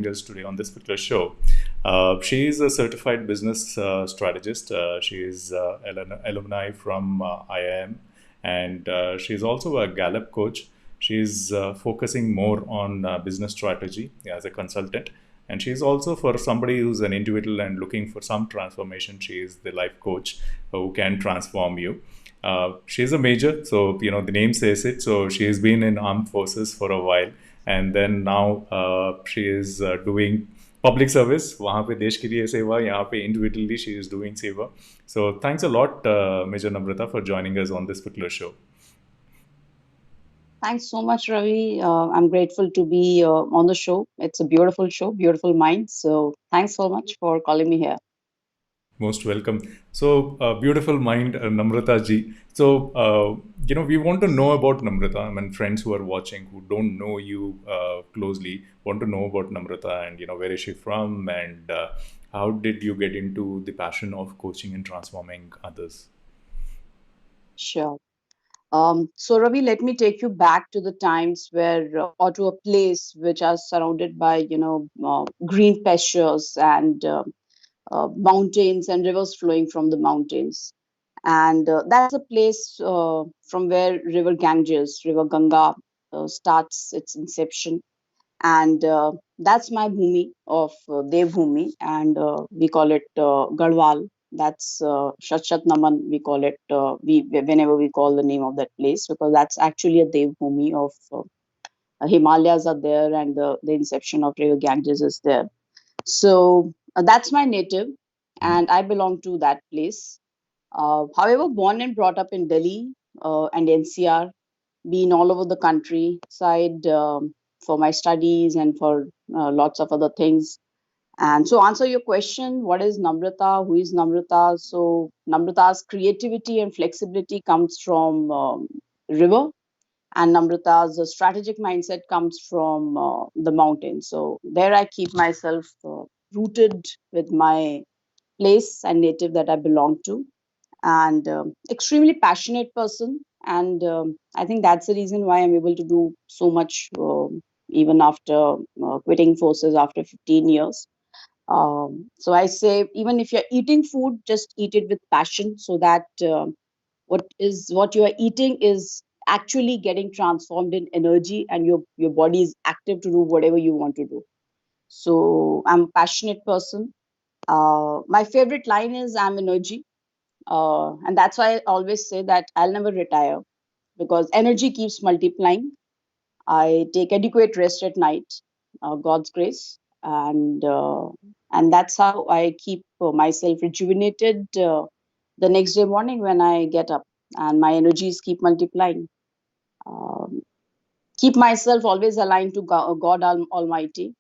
joining us today on this particular show. She is a certified business strategist. She is an alumni from IIM, and she is also a Gallup coach. She is focusing more on business strategy as a consultant. And she is also, for somebody who's an individual and looking for some transformation, she is the life coach who can transform you. She's a major, so the name says it. So she has been in armed forces for a while, and then now she is doing public service. वहाँ पे देश के लिए सेवा, यहाँ पे individually she is doing सेवा. So thanks a lot, Major Namrata, for joining us on this particular show. Thanks so much, Ravi. I'm grateful to be on the show. It's a beautiful show, beautiful mind. So thanks so much for calling me here. Most welcome. So, beautiful mind, Namrata ji. So, we want to know about Namrata. I mean, friends who are watching who don't know you closely want to know about Namrata and, where is she from and how did you get into the passion of coaching and transforming others? Sure. So, Ravi, let me take you back to the times where, or to a place which are surrounded by, green pastures and mountains and rivers flowing from the mountains. And that's a place from where River Ganges, River Ganga, starts its inception. And that's my bhumi of Devbhumi, and we call it Garhwal. That's Shat Naman, we call it, whenever we call the name of that place, because that's actually a Devbhumi of Himalayas are there, and the inception of River Ganges is there. So that's my native, and I belong to that place. However, born and brought up in Delhi and NCR, been all over the countryside for my studies and for lots of other things. And so, answer your question, what is Namrata? Who is Namrata? So, Namrata's creativity and flexibility comes from river, and Namrata's strategic mindset comes from the mountain. So, there I keep myself rooted with my place and native that I belong to, and extremely passionate person. And I think that's the reason why I'm able to do so much even after quitting forces after 15 years. So I say, even if you're eating food, just eat it with passion, so that what you are eating is actually getting transformed in energy, and your body is active to do whatever you want to do. So I'm a passionate person. My favorite line is, I'm energy. And that's why I always say that I'll never retire, because energy keeps multiplying. I take adequate rest at night, God's grace, and that's how I keep myself rejuvenated the next day morning when I get up, and my energies keep multiplying. Um, Keep myself always aligned to God Almighty.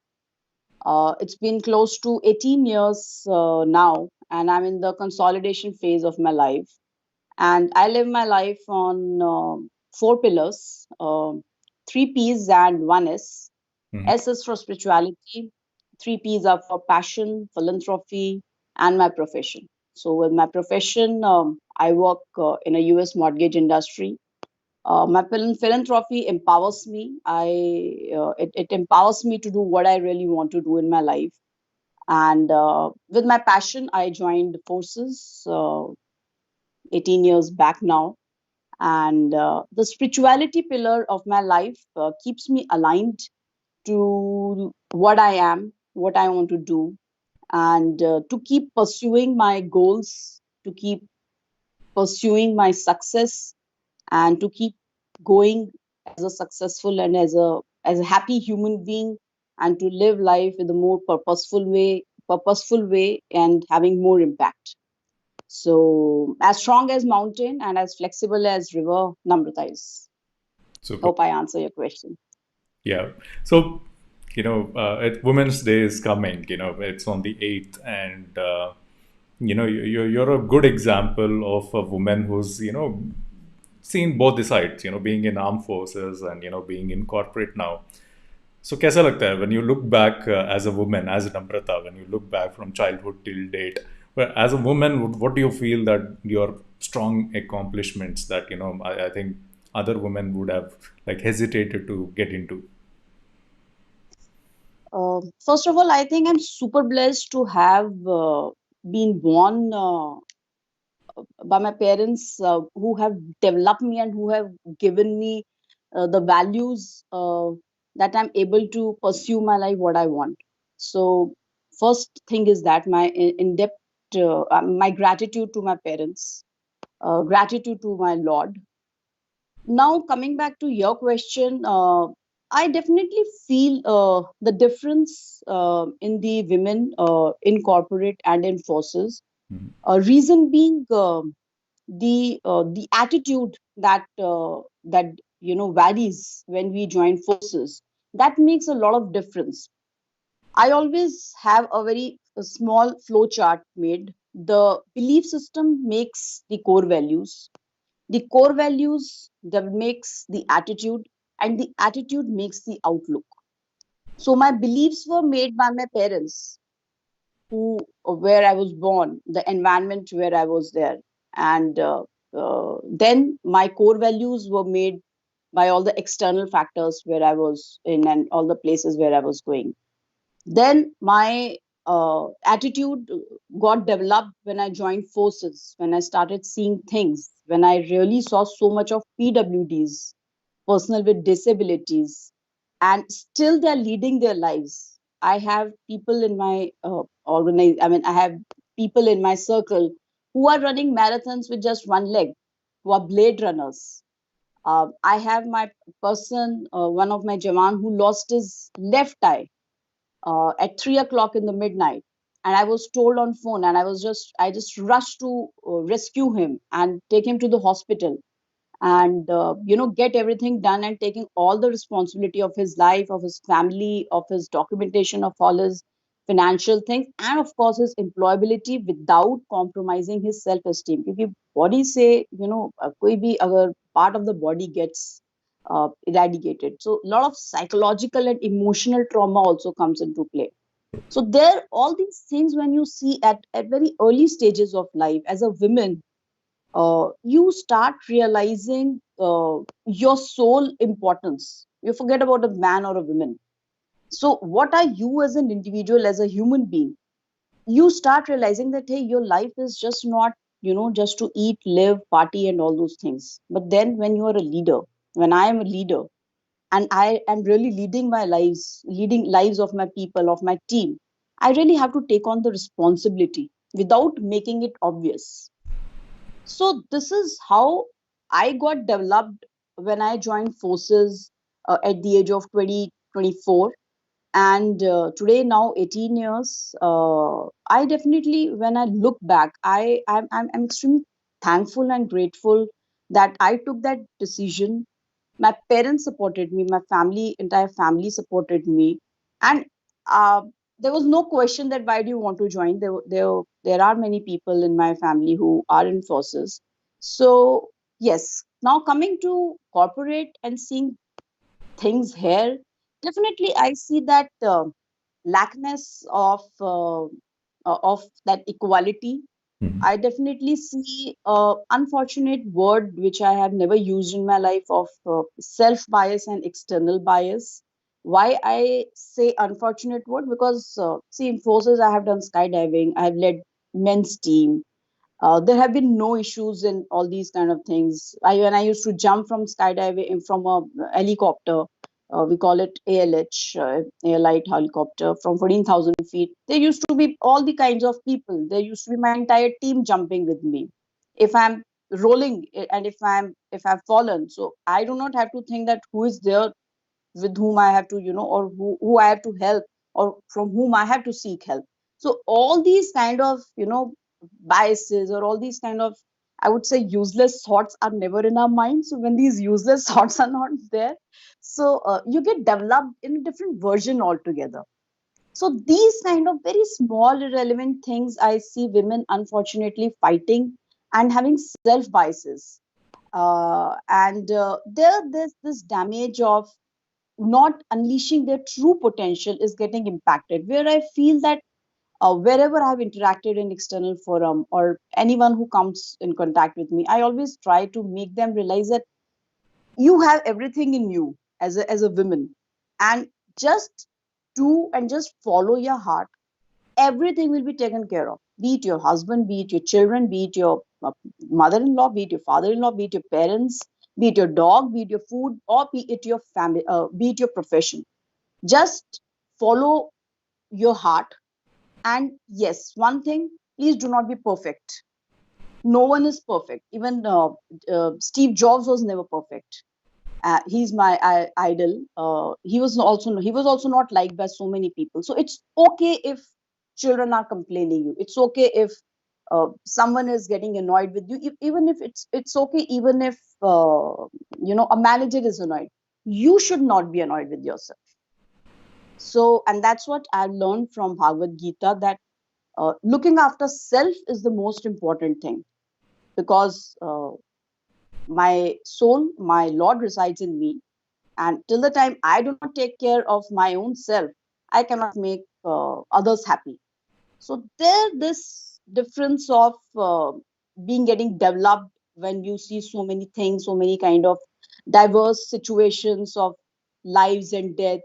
It's been close to 18 years now, and I'm in the consolidation phase of my life. And I live my life on four pillars, three P's and one S. Mhm. S is for spirituality, three P's are for passion, philanthropy, and my profession. So, with my profession, I work in a US mortgage industry. My philanthropy empowers me. It empowers me to do what I really want to do in my life. And with my passion, I joined forces 18 years back now, and the spirituality pillar of my life keeps me aligned to what I am, what I want to do, and to keep pursuing my goals, to keep pursuing my success, and to keep going as a successful and as a happy human being, and to live life with a more purposeful way, and having more impact. So, as strong as mountain and as flexible as river, Namrata is. Super. Hope I answer your question. Yeah. So, Women's Day is coming, it's on the 8th, and, you're a good example of a woman who's, seen both the sides, being in armed forces and, being in corporate now. So, कैसा लगता है when you look back as a woman, as Namrata, when you look back from childhood till date, well, as a woman, what do you feel that your strong accomplishments that, I think other women would have like hesitated to get into? First of all, I think I'm super blessed to have been born by my parents who have developed me and who have given me the values that I'm able to pursue my life what I want. So, first thing is that my in depth, my gratitude to my parents, gratitude to my Lord. Now, coming back to your question, I definitely feel the difference in the women in corporate and in forces. Mhm. Reason being the attitude that varies when we join forces. That makes a lot of difference. I always have a very small flow chart made. The belief system makes the core values, the core values that makes the attitude, and the attitude makes the outlook. So my beliefs were made by my parents, who where I was born, the environment where I was there, and then my core values were made by all the external factors where I was in and all the places where I was going. Then my attitude got developed when I joined forces, when I started seeing things, when I really saw so much of PWDs, personal with disabilities, and still they're leading their lives. I have people in my I have people in my circle who are running marathons with just one leg, who are blade runners. I have my person, one of my Jawan, who lost his left eye at 3 o'clock in the midnight, and I was told on phone, and I just rushed to rescue him and take him to the hospital, and get everything done, and taking all the responsibility of his life, of his family, of his documentation, of all his financial things, and of course his employability without compromising his self esteem. Because body say कोई भी अगर part of the body gets eradicated, so a lot of psychological and emotional trauma also comes into play. So there all these things, when you see at very early stages of life as a woman, you start realizing your soul importance. You forget about a man or a woman. So, what are you as an individual, as a human being? You start realizing that, hey, your life is just not, just to eat, live, party, and all those things. But then, when you are a leader, when I am a leader, and I am really leading my lives, leading lives of my people, of my team, I really have to take on the responsibility without making it obvious. So this is how I got developed when I joined forces at the age of 2024, and today now 18 years. I definitely, when I look back, I'm extremely thankful and grateful that I took that decision. My parents supported me, my family, entire family supported me, and uh, there was no question that why do you want to join. There are many people in my family who are in forces. So yes, now coming to corporate and seeing things here, definitely I see that lackness of that equality. Mhm. I definitely see a unfortunate word which I have never used in my life of self bias and external bias. Why I say unfortunate word? Because see, in forces I have done skydiving, I have led men's team, there have been no issues in all these kind of things. When I used to jump from skydiving from a helicopter, we call it ALH, airlight helicopter, from 14,000 feet. There used to be all the kinds of people. There used to be my entire team jumping with me. If I'm rolling and if I've fallen, so I do not have to think that who is there with whom I have to, or who I have to help, or from whom I have to seek help. So all these kind of, biases, or all these kind of, I would say, useless thoughts are never in our mind. So when these useless thoughts are not there, so you get developed in a different version altogether. So these kind of very small irrelevant things, I see women unfortunately fighting and having self biases. And there's this damage of not unleashing their true potential is getting impacted, where I feel that wherever I've interacted in external forum, or anyone who comes in contact with me, I always try to make them realize that you have everything in you as a woman, and just do and just follow your heart, everything will be taken care of. Be it your husband, be it your children, be it your mother-in-law, be it your father-in-law, be it your parents, be it your dog, be it your food, or be it your family, be it your profession. Just follow your heart. And yes, one thing, please do not be perfect. No one is perfect. Even Steve Jobs was never perfect. He's my idol. He was also not liked by so many people. So it's okay if children are complaining you. It's okay if someone is getting annoyed with you. Even if it's okay, even if a manager is annoyed, you should not be annoyed with yourself. So, and that's what I've learned from Bhagavad Gita, that looking after self is the most important thing, because my soul, my Lord resides in me, and till the time I do not take care of my own self, I cannot make others happy. So there, this difference of being getting developed when you see so many things, so many kind of diverse situations of lives and death.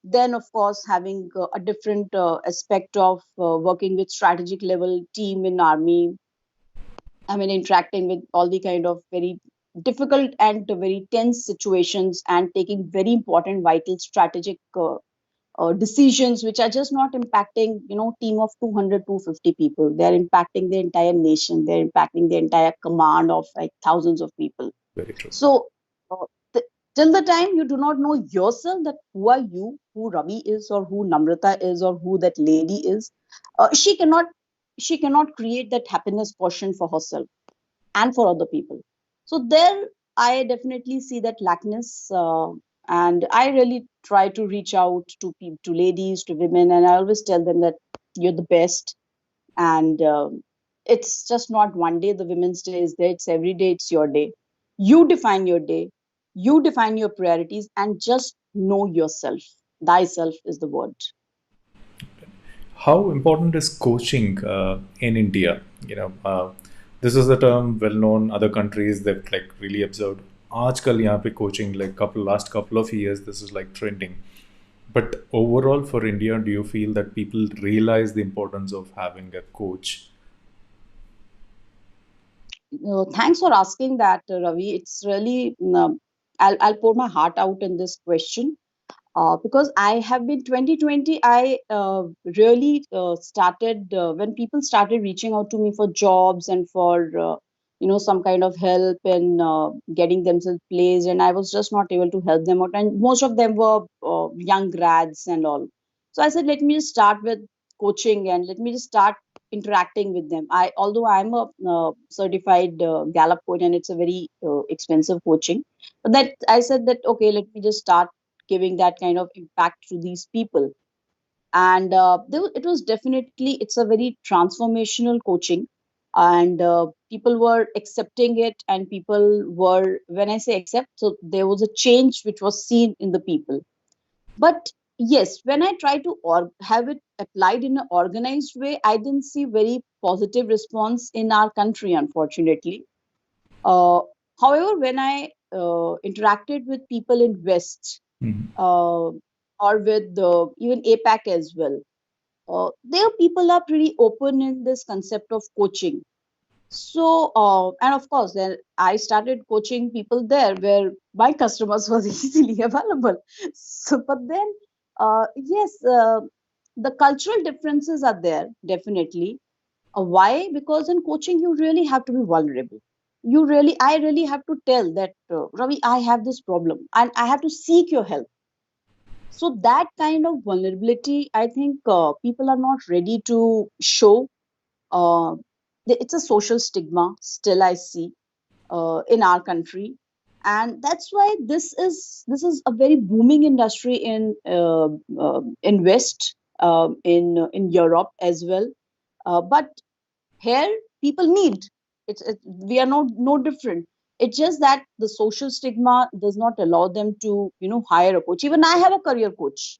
Then, of course, having a different aspect of working with strategic level team in army. I mean, interacting with all the kind of very difficult and very tense situations, and taking very important, vital, strategic decisions, which are just not impacting, team of 200, 250 people. They're impacting the entire nation. They're impacting the entire command of like thousands of people. Very true. So, uh, till the time you do not know yourself, that who are you, who Ravi is, or who Namrata is, or who that lady is, she cannot create that happiness portion for herself and for other people. So there, I definitely see that lackness, and I really try to reach out to people, to ladies, to women, and I always tell them that you're the best, and it's just not one day. The Women's Day is there; it's every day. It's your day. You define your day. You define your priorities, and just know yourself. Thyself is the word. How important is coaching in India? This is a term well known. Other countries that like really observed. आजकल यहाँ पे coaching like last couple of years this is like trending. But overall for India, do you feel that people realize the importance of having a coach? Thanks for asking that, Ravi. It's really, I'll pour my heart out in this question, because I have been 2020. I really started when people started reaching out to me for jobs and for some kind of help in getting themselves placed, and I was just not able to help them out. And most of them were young grads and all. So I said, let me just start with coaching and let me just start interacting with them. Although I'm a certified Gallup coach, and it's a very expensive coaching, but that I said that okay, let me just start giving that kind of impact to these people. And it was definitely, it's a very transformational coaching, and people were accepting it, and people were, when I say accept, so there was a change which was seen in the people. But yes, when I try to have it applied in an organized way, I didn't see very positive response in our country, unfortunately. uh, However, when I interacted with people in West, Mhm. uh, or with even APAC as well, there people are pretty open in this concept of coaching. So, and of course, then I started coaching people there where my customers was easily available. So, but then, yes, the cultural differences are there definitely. Why? Because in coaching, you really have to be vulnerable. I really have to tell that, Ravi, I have this problem and I have to seek your help. So that kind of vulnerability, I think people are not ready to show. Uh, it's a social stigma still I see in our country, and that's why this is a very booming industry in West, in Europe as well. But here people need we are no different. It's just that the social stigma does not allow them to hire a coach. Even I have a career coach.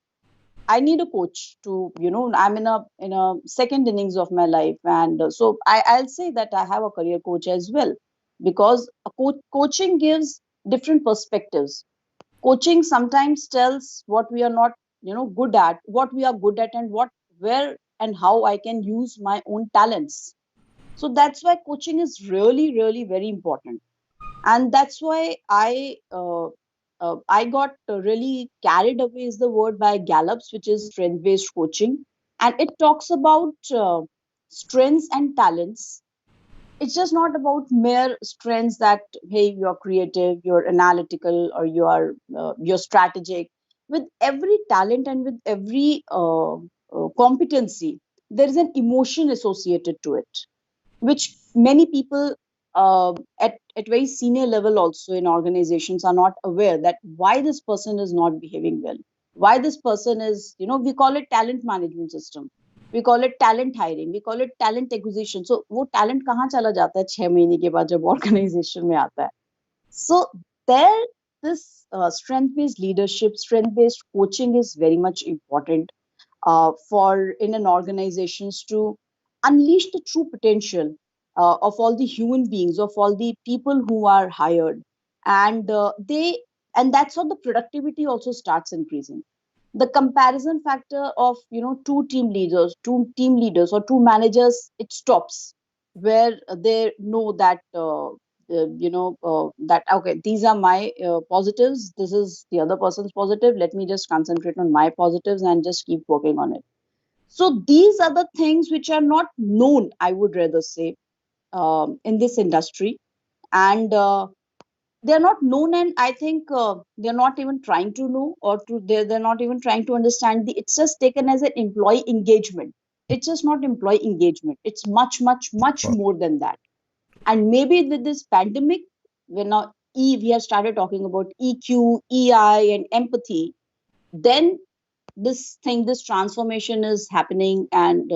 I need a coach to, I'm in a second innings of my life, and so I'll say that I have a career coach as well, because coaching gives different perspectives. Coaching sometimes tells what we are not good at, what we are good at, and what, where and how I can use my own talents. So that's why coaching is really, really very important. And that's why I got really carried away is the word by Gallup's, which is strength based coaching, and it talks about strengths and talents. It's just not about mere strengths that hey, you're creative, you're analytical, or you're strategic. With every talent and with every competency, there is an emotion associated to it, which many people at very senior level also in organizations are not aware that why this person is not behaving well, why this person is, we call it talent management system, we call it talent hiring, we call it talent acquisition. So वो talent कहाँ चला जाता है 6 महीने के बाद जब organization में आता है. So there, this strength based leadership, strength based coaching is very much important for in an organizations to unleash the true potential of all the human beings, of all the people who are hired, and and that's how the productivity also starts increasing. The comparison factor of two team leaders or two managers, it stops where they know that that okay, these are my positives, this is the other person's positive, let me just concentrate on my positives and just keep working on it. So these are the things which are not known, I would rather say, in this industry. And they're not known, and I think they're not even trying to know, or they're not even trying to understand. It's just taken as an employee engagement. It's just not employee engagement. It's much, much, much Wow. more than that. And maybe with this pandemic, when now we have started talking about EQ, EI, and empathy, then this transformation is happening, and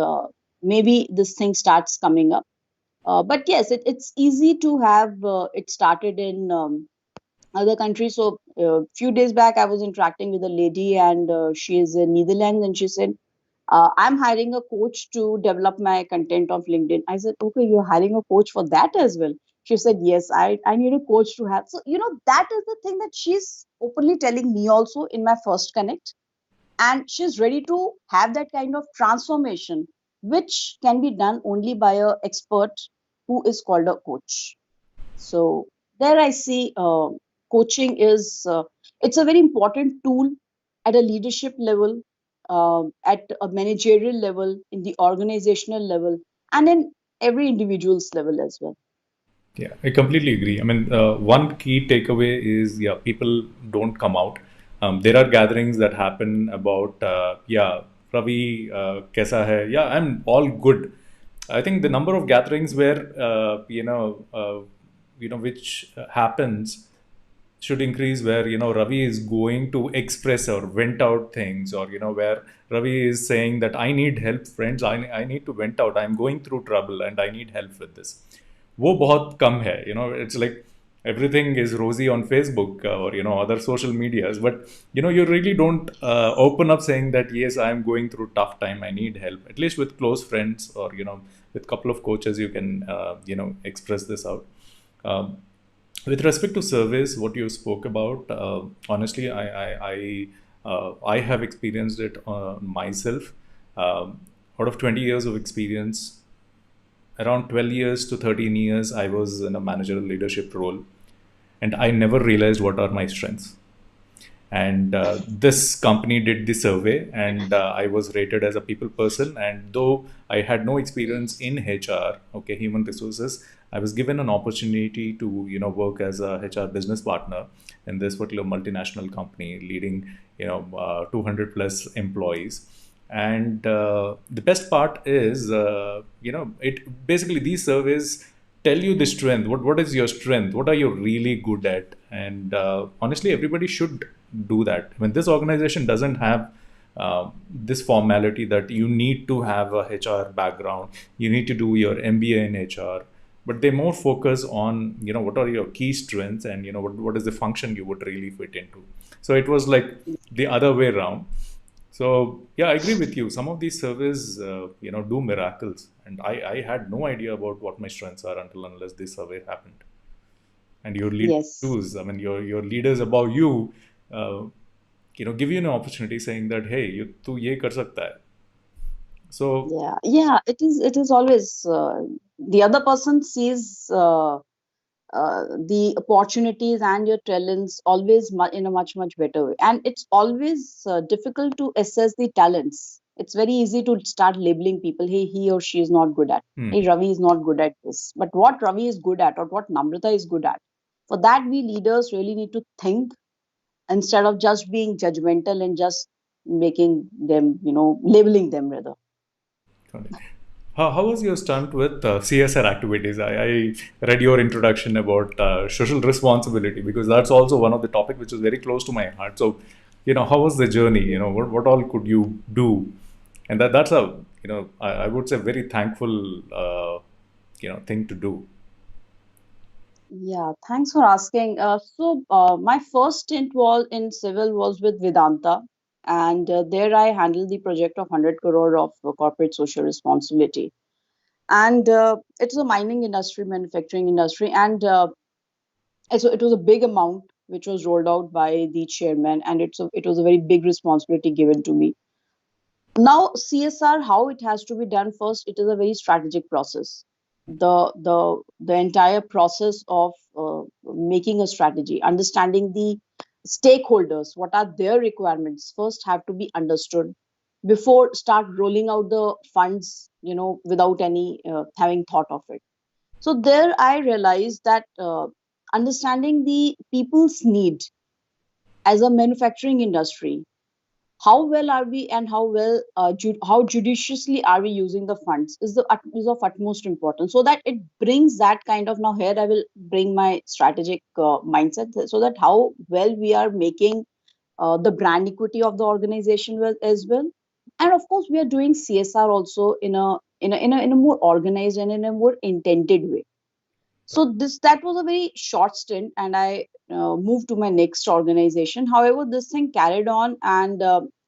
maybe this thing starts coming up. But yes, it's easy to have it started in other countries. So a few days back, I was interacting with a lady, and she is in Netherlands, and she said, I'm hiring a coach to develop my content of LinkedIn. I said, okay, you're hiring a coach for that as well. She said, yes, I need a coach to have. So, that is the thing that she's openly telling me also in my first connect. And she's ready to have that kind of transformation, which can be done only by a expert who is called a coach. So there I see coaching is it's a very important tool at a leadership level, at a managerial level, in the organizational level, and in every individual's level as well. Yeah, I completely agree. I mean, one key takeaway is, yeah, people don't come out. There are gatherings that happen about, yeah, Ravi, kaisa hai? Yeah, I'm all good. I think the number of gatherings where, which happens should increase, where Ravi is going to express or vent out things, or where Ravi is saying that I need help, friends, I need to vent out, I'm going through trouble and I need help with this. वो बहुत कम है. It's like everything is rosy on Facebook or other social medias, but you really don't open up saying that yes, I am going through tough time, I need help. At least with close friends, or with couple of coaches, you can express this out. um, with respect to surveys, what you spoke about, honestly, I have experienced it myself. Out of 20 years of experience, around 12 years to 13 years, I was in a managerial leadership role, and I never realized what are my strengths. And this company did the survey, and I was rated as a people person. And though I had no experience in HR, okay, human resources, I was given an opportunity to work as a HR business partner in this particular multinational company, leading 200 plus employees. And the best part is, it basically, these surveys tell you the strength. What is your strength? What are you really good at? And honestly, everybody should do that. I mean, this organization doesn't have this formality that you need to have a HR background, you need to do your MBA in HR, but they more focus on what are your key strengths, and what is the function you would really fit into. So it was like the other way around. So yeah, I agree with you. Some of these surveys, do miracles, and I had no idea about what my strengths are until unless this survey happened. And your leaders Yes. choose. I mean, your leaders above you, uh, give you an opportunity saying that, hey, you tu ye kar sakta hai. So, Yeah, yeah, it is always the other person sees the opportunities and your talents always in a much much better way, and it's always difficult to assess the talents. It's very easy to start labeling people. Hey, he or she is not good at. hmm, Hey, Ravi is not good at this. But what Ravi is good at, or what Namrata is good at, for that we leaders really need to think instead of just being judgmental and just making them, labeling them rather. got it. How was your stunt with CSR activities? I read your introduction about social responsibility, because that's also one of the topic which is very close to my heart. So, how was the journey? What all could you do? And that's a, I would say very thankful, thing to do. Yeah, thanks for asking. My first stint was in civil was with Vedanta, and there I handled the project of 100 crore of corporate social responsibility. And it's a mining industry, manufacturing industry, and so it was a big amount which was rolled out by the chairman, and it was a very big responsibility given to me. Now CSR, how it has to be done, first it is a very strategic process. The entire process of making a strategy, understanding the stakeholders, what are their requirements, first have to be understood before start rolling out the funds, without any having thought of it. So there I realized that understanding the people's need as a manufacturing industry, how well are we, and how judiciously are we using the funds, is of utmost importance, so that it brings that kind of, now here I will bring my strategic mindset, so that how well we are making the brand equity of the organization as well. And of course we are doing CSR also in a more organized and in a more intended way. So this that was a very short stint, and I moved to my next organization. However, this thing carried on, and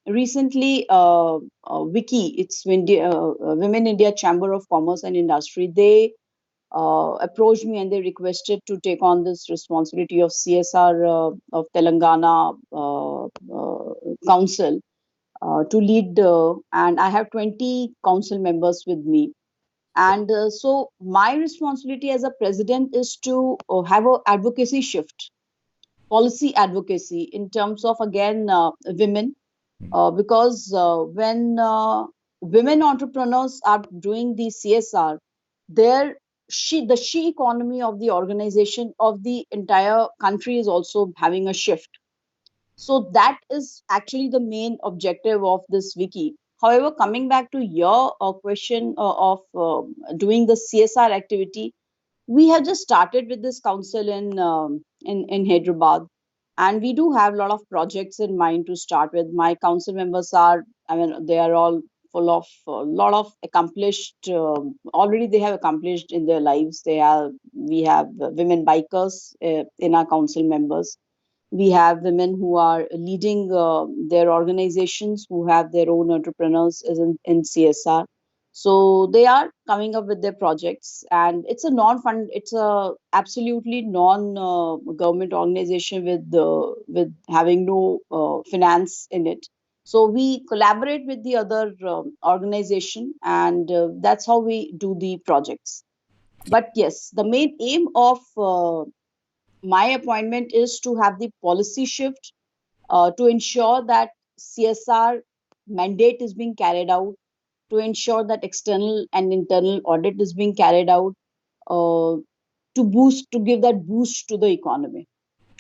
recently wiki, it's women India Chamber of Commerce and Industry, they approached me and they requested to take on this responsibility of CSR of Telangana council, to lead, and I have 20 council members with me. And so my responsibility as a president is to have a advocacy shift, policy advocacy in terms of, again, women, because when women entrepreneurs are doing the CSR, their the she economy of the organization, of the entire country, is also having a shift. So that is actually the main objective of this wiki. However, coming back to your question of doing the CSR activity, we have just started with this council in Hyderabad, and we do have a lot of projects in mind to start with. My council members are, I mean, they are all full of a lot of accomplished. Already, they have accomplished in their lives. We have women bikers in our council members. We have women who are leading their organizations, who have their own entrepreneurs as in CSR. So they are coming up with their projects, and it's a non-fund, it's a absolutely non-government organization with having no finance in it. So we collaborate with the other organization, and that's how we do the projects. But yes, the main aim of my appointment is to have the policy shift, to ensure that CSR mandate is being carried out, to ensure that external and internal audit is being carried out, uh, to give that boost to the economy.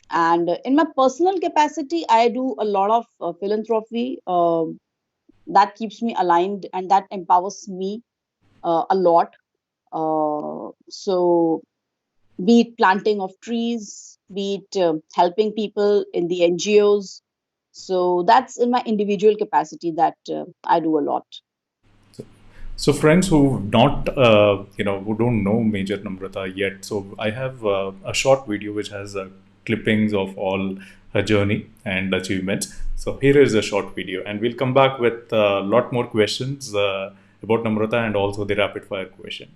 And in my personal capacity, I do a lot of philanthropy that keeps me aligned and that empowers me a lot. So be it planting of trees, be it helping people in the NGOs. So that's in my individual capacity that I do a lot. So, friends who not, who don't know Major Namrata yet, so I have a short video which has clippings of all her journey and achievements. So here is a short video, and we'll come back with a lot more questions about Namrata and also the rapid fire question.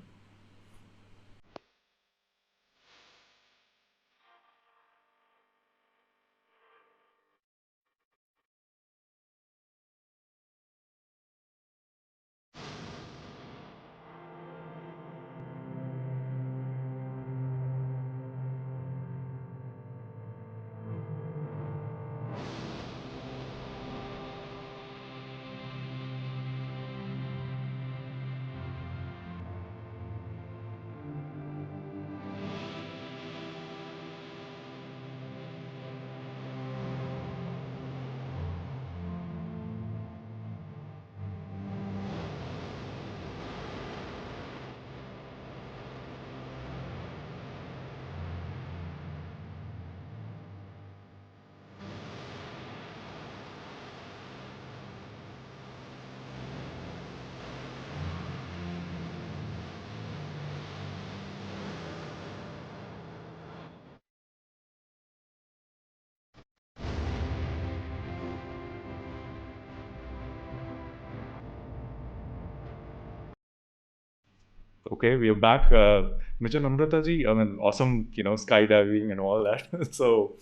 Okay, we are back. Mr. Namrata ji, I mean, awesome, skydiving and all that. So,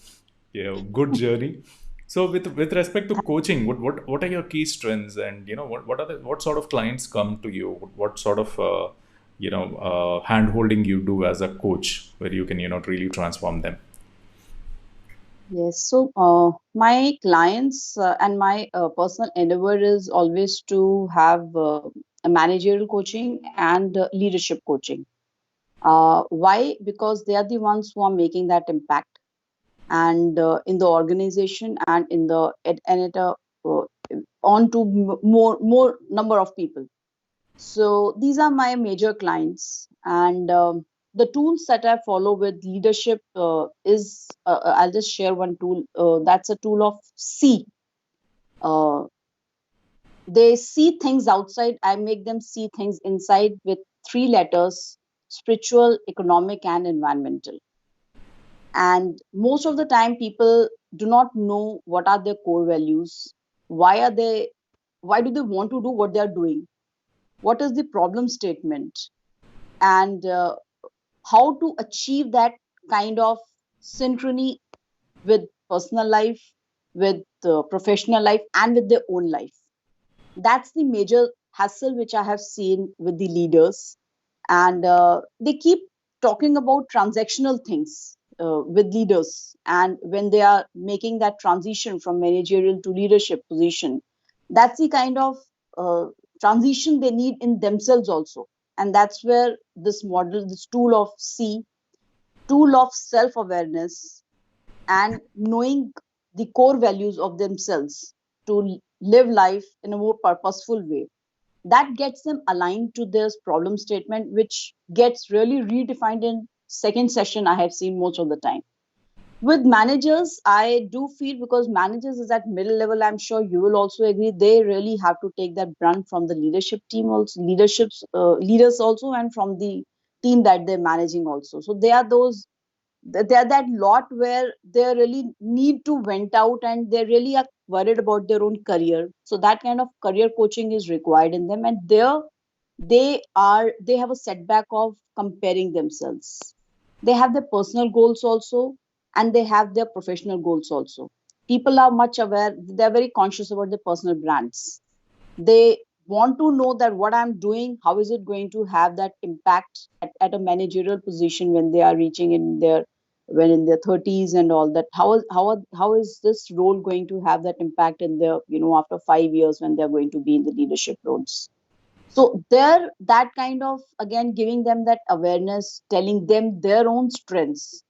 good journey. So, with respect to coaching, what are your key strengths, and what sort of clients come to you? What sort of hand holding you do as a coach, where you can really transform them? Yes, so my clients and my personal endeavor is always to have a managerial coaching and leadership coaching. Why? Because they are the ones who are making that impact, and in the organization and in the and at a uh, on to more number of people. So these are my major clients, and the tools that I follow with leadership is I'll just share one tool. That's a tool of C. Uh, they see things outside. I make them see things inside with three letters: spiritual, economic, and environmental. And most of the time, people do not know what are their core values. Why are they? Why do they want to do what they are doing? What is the problem statement? And how to achieve that kind of synchrony with personal life, with professional life, and with their own life. That's the major hassle which I have seen with the leaders. And they keep talking about transactional things with leaders. And when they are making that transition from managerial to leadership position, that's the kind of uh, transition they need in themselves also. And that's where this model, this tool of C, tool of self awareness, and knowing the core values of themselves to live life in a more purposeful way, that gets them aligned to this problem statement, which gets really redefined in second session. I have seen most of the time with managers. I do feel, because managers is at middle level, I'm sure you will also agree, they really have to take that brunt from the leadership team also, leaderships leaders also, and from the team that they're managing also. So they are those, they're that lot where they really need to vent out, and they really are worried about their own career. So that kind of career coaching is required in them, and there they have a setback of comparing themselves. They have their personal goals also, and they have their professional goals also. People are much aware, they're very conscious about their personal brands. They want to know that what I'm doing, how is it going to have that impact at a managerial position when they are reaching in their, when in their 30s and all that. How is this role going to have that impact in their, after 5 years when they're going to be in the leadership roles. So there, that kind of, again, giving them that awareness, telling them their own strengths.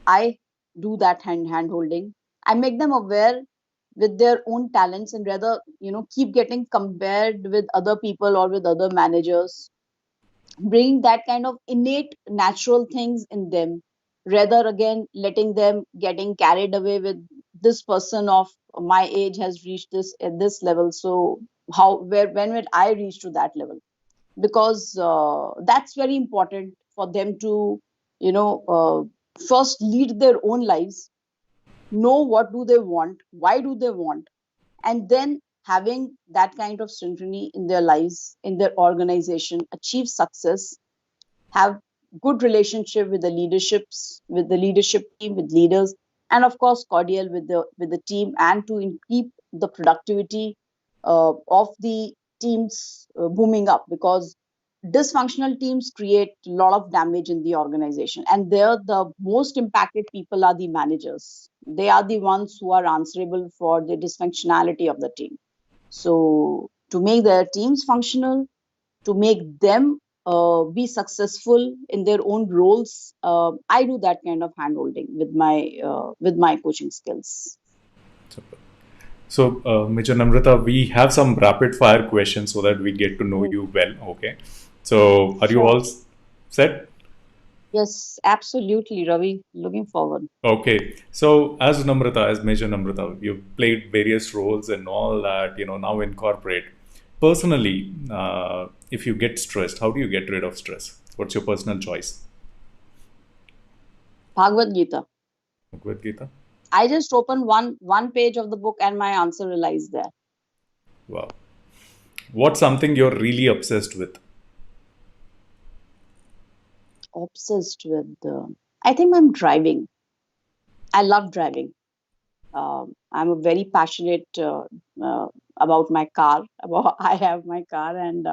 I do that hand holding. I make them aware with their own talents, and rather, keep getting compared with other people or with other managers, bringing that kind of innate natural things in them, rather again letting them getting carried away with this person of my age has reached this at this level. So how, where, when will I reach to that level? Because that's very important for them to, you know uh, first lead their own lives, know what do they want, why do they want, and then having that kind of synchrony in their lives, in their organization, achieve success, have good relationship with the leaderships, with the leadership team, with leaders, and of course cordial with the team, and to keep the productivity of the teams booming up, because dysfunctional teams create a lot of damage in the organization, and there the most impacted people are the managers. They are the ones who are answerable for the dysfunctionality of the team. So to make their teams functional, to make them be successful in their own roles, I do that kind of handholding with my coaching skills. So, Major Namrata, we have some rapid fire questions so that we get to know Mm. you well. Okay. So, are you Sure. all set? Yes, absolutely, Ravi. Looking forward. Okay. So, as Namrata, as Major Namrata, you've played various roles and all that, now in corporate. Personally, if you get stressed, how do you get rid of stress? What's your personal choice? Bhagavad Gita. Bhagavad Gita? I just opened one page of the book, and my answer lies there. Wow. What's something you're really obsessed with? Obsessed with. I think I'm driving. I love driving. I'm a very passionate uh, about my car. About I have my car, and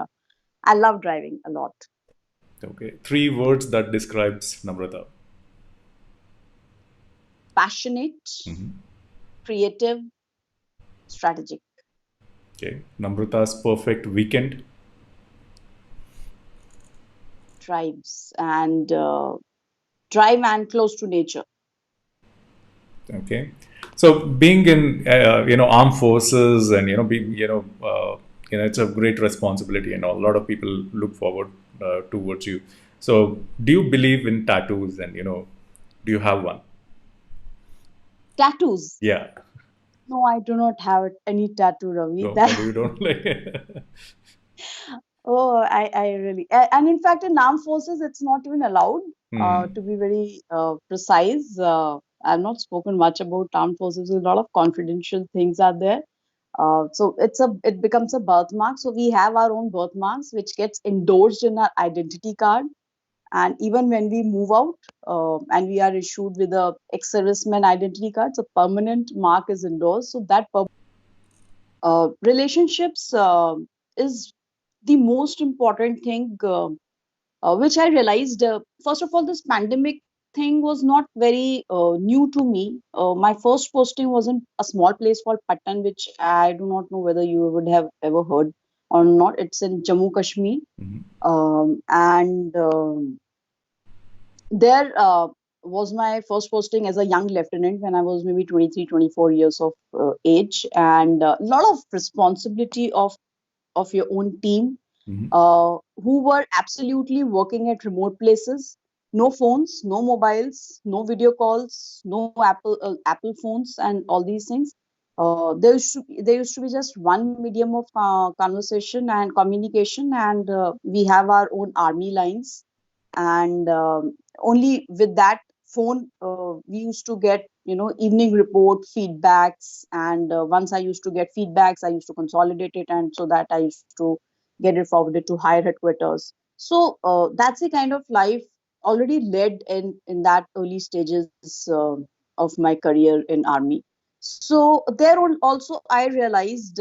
I love driving a lot. Okay. Three words that describes Namrata. Passionate, Mhm. creative, strategic. Okay. Namrata's perfect weekend. Drives and drive and close to nature. Okay. So being in armed forces and being it's a great responsibility and a lot of people look forward towards you. So do you believe in tattoos and do you have one? Tattoos. Yeah. No, I do not have any tattoo, Ravi. No, you don't like. Oh, I really, and in fact, in armed forces, it's not even allowed. Hmm. To be very precise, I've not spoken much about armed forces. A lot of confidential things are there. So it becomes a birthmark. So we have our own birthmarks, which gets endorsed in our identity card. And even when we move out, and we are issued with a ex-serviceman identity card, so permanent mark is endorsed. So that relationships is the most important thing, which I realized. First of all, this pandemic thing was not very new to me. My first posting was in a small place called Patan, which I do not know whether you would have ever heard or not. It's in Jammu Kashmir. Mhm. And there was my first posting as a young lieutenant when I was maybe 23, 24 years of age, and a lot of responsibility of your own team, Mhm. who were absolutely working at remote places. No phones, no mobiles, no video calls, no Apple phones, and all these things. There used to be just one medium of conversation and communication, and we have our own army lines, and only with that phone we used to get evening report feedbacks, and once I used to get feedbacks, I used to consolidate it, and so that I used to get it forwarded to higher headquarters. So that's the kind of life already led in that early stages of my career in army. So there also I realized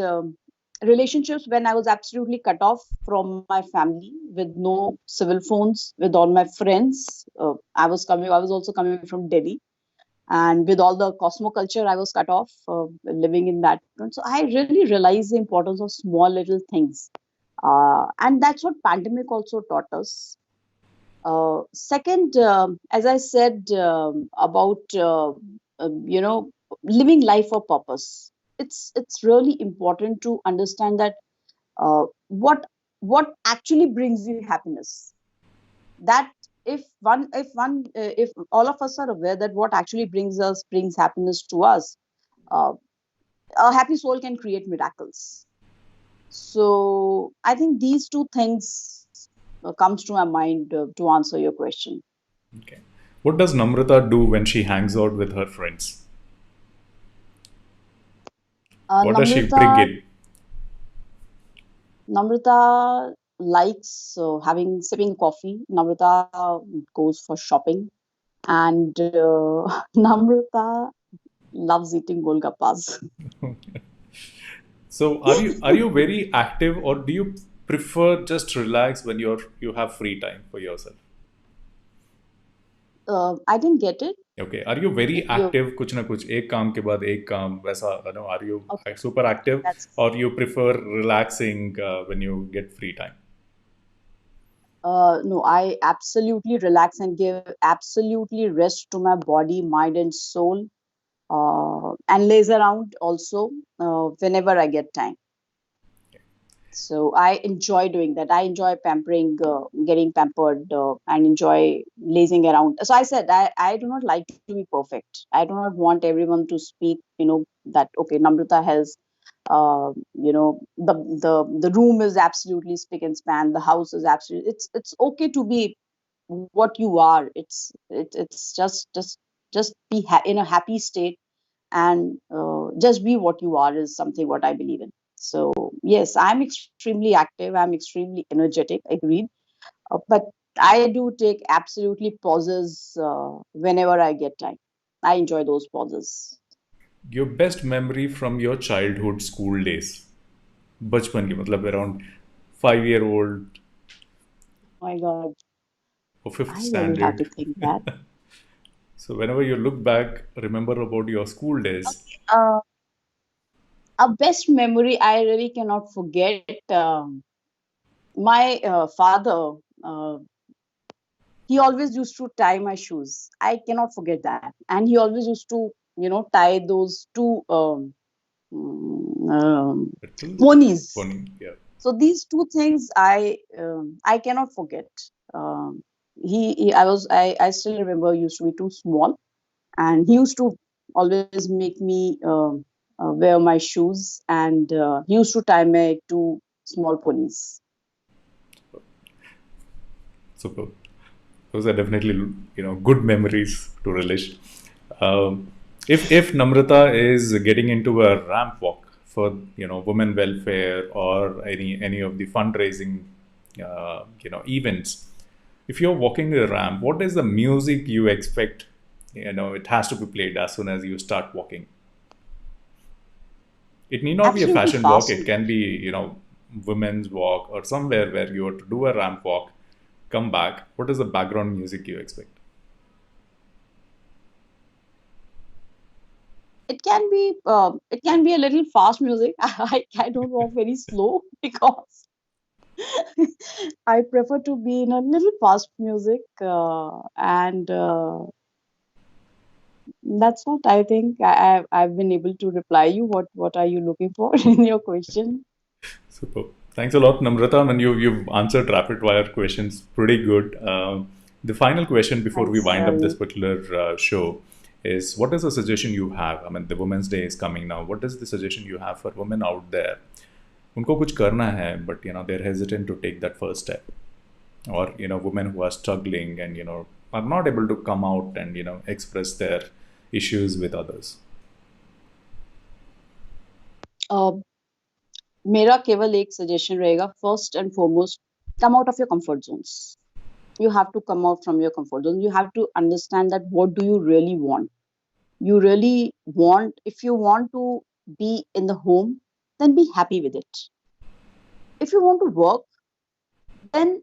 relationships when I was absolutely cut off from my family, with no civil phones, with all my friends. I was also coming from Delhi, and with all the cosmo culture, I was cut off, living in that. So I really realized the importance of small little things, and that's what pandemic also taught us. Second, as I said, about living life for purpose. It's really important to understand that what actually brings you happiness. That if all of us are aware that what actually brings happiness to us, uh, a happy soul can create miracles. So I think these two things comes to my mind to answer your question. Okay. What does Namrata do when she hangs out with her friends? What does she Namrata bring in? Namrata likes having sipping coffee. Namrata goes for shopping, and Namrata loves eating golgappas. So are you very active or do you prefer just relax when you have free time for yourself? I didn't get it. Okay. Are you very You active? कुछ ना कुछ एक काम के बाद एक काम वैसा are you Okay, super active that's or you prefer relaxing when you get free time? no. I absolutely relax and give absolutely rest to my body, mind, and soul, and laze around also whenever I get time. So I enjoy doing that. I enjoy pampering, getting pampered, and enjoy lazing around. So I said I do not like to be perfect. I do not want everyone to speak, that okay, Namrata has, the room is absolutely spick and span. The house is absolutely. It's okay to be what you are. It's just be in a happy state, and just be what you are is something what I believe in. So yes, I'm extremely active, I'm extremely energetic, agreed. But I do take absolutely pauses whenever I get time. I enjoy those pauses. Your best memory from your childhood school days, बचपन की मतलब around 5 year old My God, or fifth I really have to standard. think that. So whenever you look back, remember about your school days. Okay, a best memory I really cannot forget. My father, uh, he always used to tie my shoes. I cannot forget that. And he always used to, tie those two mm, Little ponies. funny, yeah. So these two things I cannot forget. Um, I still remember used to be too small, and he used to always make me wear my shoes, and he used to tie my two small ponies. Super. Those are definitely good memories to relish. Um, if Namrata is getting into a ramp walk for women welfare or any of the fundraising events, if you're walking the ramp, what is the music you expect? It has to be played as soon as you start walking. It need not be a Absolutely fashion walk. fast. It can be women's walk or somewhere where you have to do a ramp walk, come back. What is the background music you expect? It can be a little fast music. I don't walk very slow because I prefer to be in a little fast music, and that's what I think. I've been able to reply you. What are you looking for in your question? Super. Thanks a lot, Namrata. And you've answered rapid fire questions pretty good. The final question before we Thanks, wind up this Ravi. particular show is, what is the suggestion you have? I mean, the Women's Day is coming now. What is the suggestion you have for women out there? उनको कुछ करना है, but they're hesitant to take that first step. Or women who are struggling and are not able to come out and express their issues with others. Uh, मेरा केवल एक suggestion रहेगा. First and foremost, come out of your comfort zones. You have to come out from your comfort zone. You have to understand that what do you really want. You really want, if you want to be in the home, then be happy with it. If you want to work, then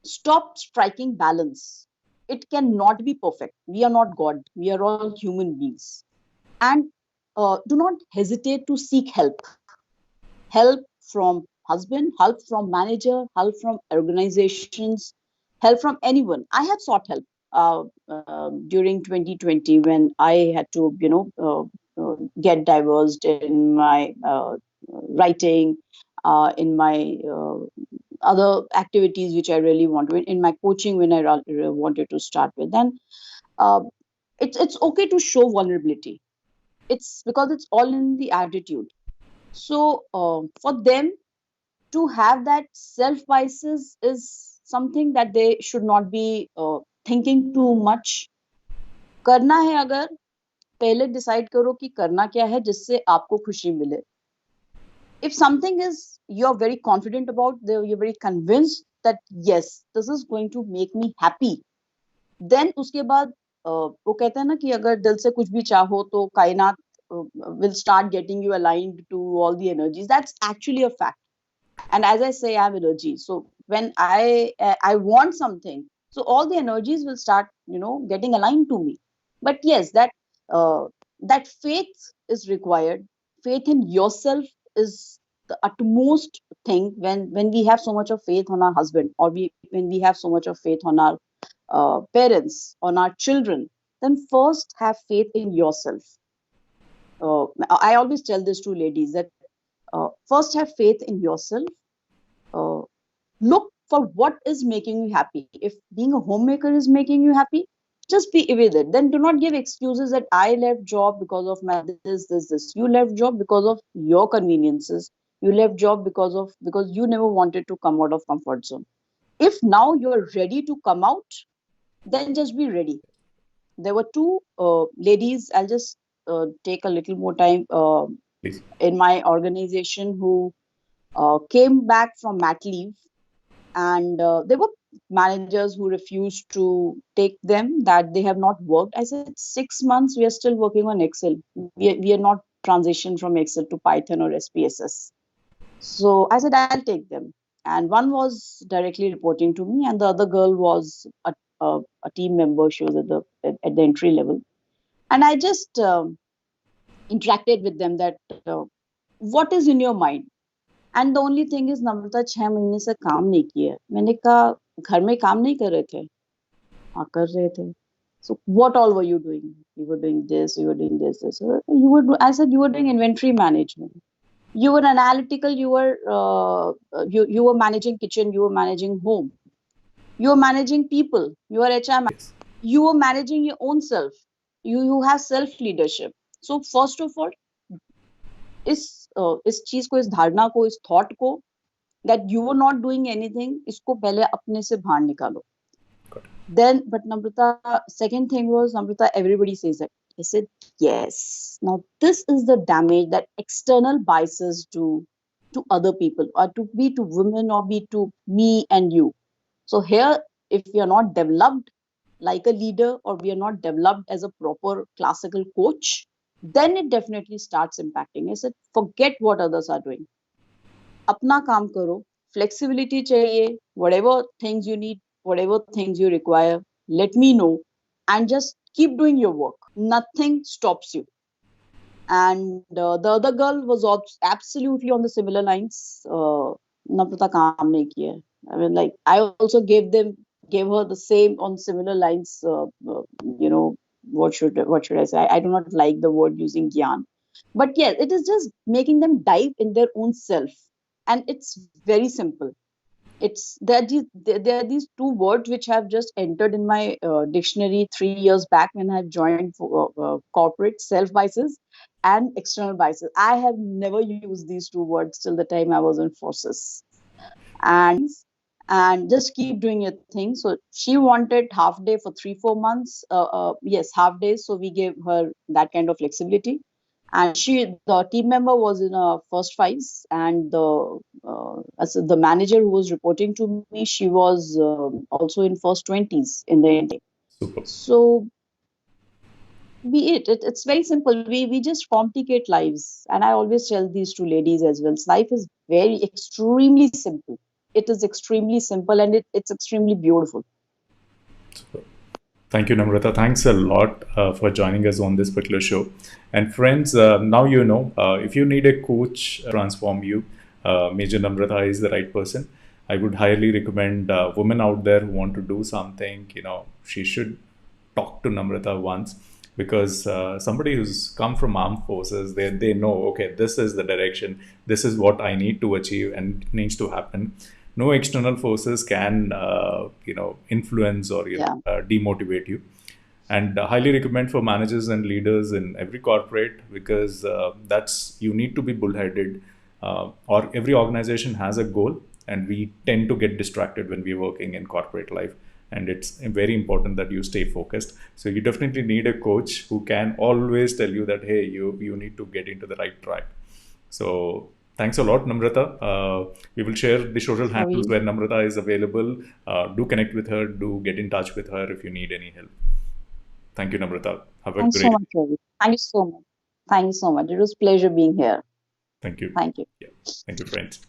stop striking balance. It cannot be perfect. We are not God. We are all human beings. And do not hesitate to seek help. Help from husband, help from manager, help from organizations, help from anyone. I have sought help during 2020 when I had to, get divorced in my writing, in my other activities which I really want to, in my coaching when I wanted to start with. Then uh, it's okay to show vulnerability. It's because it's all in the attitude. So for them to have that self biases is something that they should not be thinking too much. करना है अगर, पहले decide करो कि करना क्या है जिससे आपको खुशी मिले. If something is you're very confident about, you're very convinced that yes, this is going to make me happy, then उसके बाद वो कहते हैं ना कि अगर दिल से कुछ भी चाहो तो कायनात will start getting you aligned to all the energies. That's actually a fact. And as I say, I have energy. So when I want something, so all the energies will start getting aligned to me. But yes, uh, that faith is required. Faith in yourself is the utmost thing. When we have so much of faith on our husband, or when we have so much of faith on our parents, on our children, then first have faith in yourself. I always tell this to ladies that first have faith in yourself. uh, Look for what is making you happy. If being a homemaker is making you happy, just be with it. Then do not give excuses that I left job because of my this. You left job because of your conveniences. You left job because you never wanted to come out of comfort zone. If now you're ready to come out, then just be ready. There were two ladies. I'll just take a little more time Please. in my organization who came back from mat leave, And there were managers who refused to take them, that they have not worked. I said, 6 months we are still working on Excel. We are not transitioned from Excel to Python or SPSS. So I said, I'll take them. And one was directly reporting to me, and the other girl was a team member. She was at the entry level. And I just interacted with them that what is in your mind. And the only thing is, Namrata 6 महीने से काम नहीं किया है. मैंने कहा, घर में काम नहीं कर रहे थे? हाँ, कर रहे थे. So what all were you doing? You were doing this, you were doing this. I said, you were doing inventory management. You were analytical. You were managing kitchen. You were managing home. You were managing people. You are HR. Yes. You were managing your own self. You have self leadership. So first of all, इस चीज को, इस धारणा को, इस thought को, that you were not doing anything, इसको पहले अपने से बाहर निकालो. Then, but Namrata, second thing was, Namrata, everybody says that. I said, yes. Now, this is the damage that external biases do to other people, or to be to women, or be to me and you. So here, if we are not developed like a leader, or we are not developed as a proper classical coach, then it definitely starts impacting. I said, forget what others are doing. अपना काम करो. Flexibility चाहिए. Whatever things you need, whatever things you require, let me know, and just keep doing your work. Nothing stops you. And the other girl was absolutely on the similar lines. Namrata काम नहीं किया. I mean, like, I also gave her the same on similar lines. You know, what should I say? I do not like the word using gyan, but yes, it is just making them dive in their own self, and it's very simple. It's there are these two words which have just entered in my dictionary 3 years back when I joined for, corporate: self biases and external biases. I have never used these two words till the time I was in forces. And just keep doing your thing. So she wanted half day for 3-4 months. Yes, half days. So we gave her that kind of flexibility. And the team member was in first fives, and the manager who was reporting to me, she was also in first 20s in the end. Super. So it's very simple. We just complicate lives, and I always tell these two ladies as well. Life is very extremely simple. It is extremely simple, and it's extremely beautiful. Super. Thank you, Namrata. Thanks a lot for joining us on this particular show. And friends, now you know, if you need a coach transform you, Major Namrata is the right person. I would highly recommend women out there who want to do something, she should talk to Namrata once, because somebody who's come from armed forces, they know, okay, this is the direction, this is what I need to achieve and it needs to happen. No external forces can influence or demotivate you. And highly recommend for managers and leaders in every corporate, because that's, you need to be bullheaded, or every organization has a goal, and we tend to get distracted when we're working in corporate life, and it's very important that you stay focused. So you definitely need a coach who can always tell you that, hey, you need to get into the right track. So thanks a lot, Namrata. We will share the social handles where Namrata is available. Do connect with her. Do get in touch with her if you need any help. Thank you, Namrata. Have a Thanks great. so much, Ravi. Thank you so much. Thank you so much. It was a pleasure being here. Thank you. Thank you. Yeah. Thank you, friends.